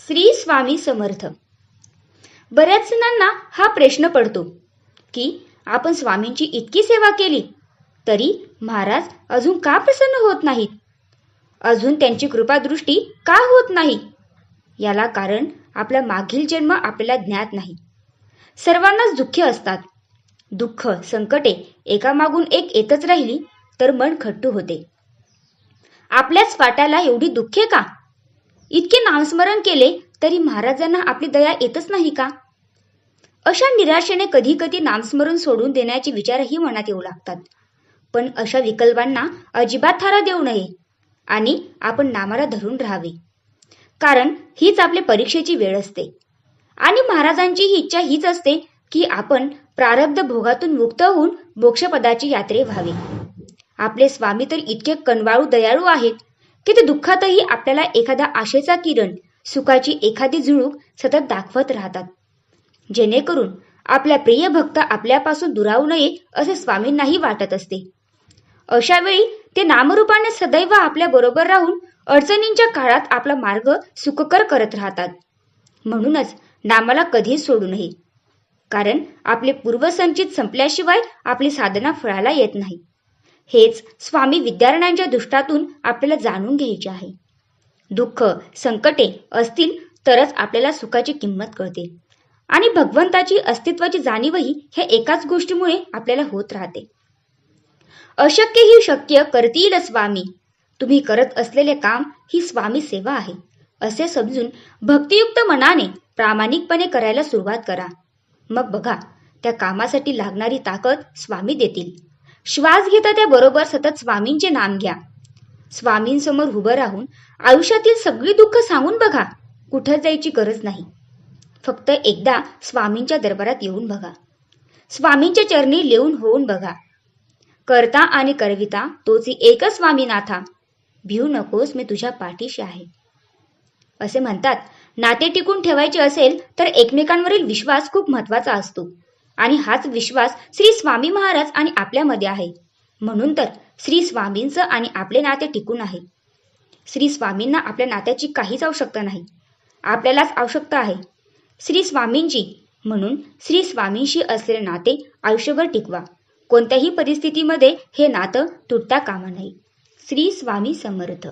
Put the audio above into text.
श्री स्वामी समर्थ. बऱ्याच जणांना हा प्रश्न पडतो की आपण स्वामींची इतकी सेवा केली तरी महाराज अजून का प्रसन्न होत नाहीत, अजून त्यांची कृपादृष्टी का होत नाही. याला कारण आपला मागील जन्म आपल्याला ज्ञात नाही. सर्वांनाच दुःखे असतात. दुःख संकटे एकामागून एक येतच राहिली तर मन खट्टू होते. आपल्याच वाट्याला एवढी दुःखे का? इतके नामस्मरण केले तरी महाराजांना आपली दया येतच नाही का? अशा निराशेने कधी कधी नामस्मरण सोडून देण्याचे विचारही मनात येऊ लागतात. पण अशा विकल्पांना अजिबात थारा देऊ नये आणि आपण नामाला धरून राहावे. कारण हीच आपल्या परीक्षेची वेळ असते आणि महाराजांची ही इच्छा हीच असते की आपण प्रारब्ध भोगातून मुक्त होऊन मोक्षपदाची यात्रे व्हावे. आपले स्वामी तर इतके कनवाळू दयाळू आहेत की ते दुःखातही आपल्याला एखादा आशेचा किरण, सुखाची एखादी झुळूक सतत दाखवत राहतात, जेणेकरून आपला प्रिय भक्त आपल्यापासून दुरावू नये असे स्वामींनाही वाटत असते. अशा वेळी ते नामरूपाने सदैव आपल्या बरोबर राहून अडचणींच्या काळात आपला मार्ग सुखकर करत राहतात. म्हणूनच नामाला कधीच सोडू नये. कारण आपले पूर्वसंचित संपल्याशिवाय आपली साधना फळाला येत नाही. हेच स्वामी विद्यारण्यांच्या दृष्टातून आपल्याला जाणून घ्यायचे आहे. दुःख संकटे असतील तरच आपल्याला सुखाची किंमत कळते आणि भगवंताची अस्तित्वाची जाणीवही ह्या एकाच गोष्टीमुळे आपल्याला होत राहते. अशक्य ही शक्य करतील स्वामी. तुम्ही करत असलेले काम ही स्वामी सेवा आहे असे समजून भक्तियुक्त मनाने प्रामाणिकपणे करायला सुरुवात करा. मग बघा, त्या कामासाठी लागणारी ताकद स्वामी देतील. श्वास घेता त्याबरोबर सतत स्वामींचे नाम घ्या. स्वामींसमोर उभं राहून आयुष्यातील सगळी दुःख सांगून बघा. कुठं जायची गरज नाही. फक्त एकदा स्वामींच्या दरबारात येऊन बघा. स्वामींच्या चरणी लेऊन होऊन बघा. करता आणि करविता तोच एकच स्वामीनाथा. भिऊ नकोस, मी तुझ्या पाठीशी आहे. असे म्हणतात, नाते टिकून ठेवायचे असेल तर एकमेकांवरील विश्वास खूप महत्वाचा असतो आणि हाच विश्वास श्री स्वामी महाराज आणि आपल्यामध्ये आहे. म्हणून तर श्री स्वामींचं आणि आपले नाते टिकून आहे. श्री स्वामींना आपल्या नात्याची काहीच आवश्यकता नाही, आपल्यालाच आवश्यकता आहे श्री स्वामींची. म्हणून श्री स्वामींशी असलेले नाते आयुष्यभर टिकवा. कोणत्याही परिस्थितीमध्ये हे नातं तुटता कामा नये. श्री स्वामी समर्थ.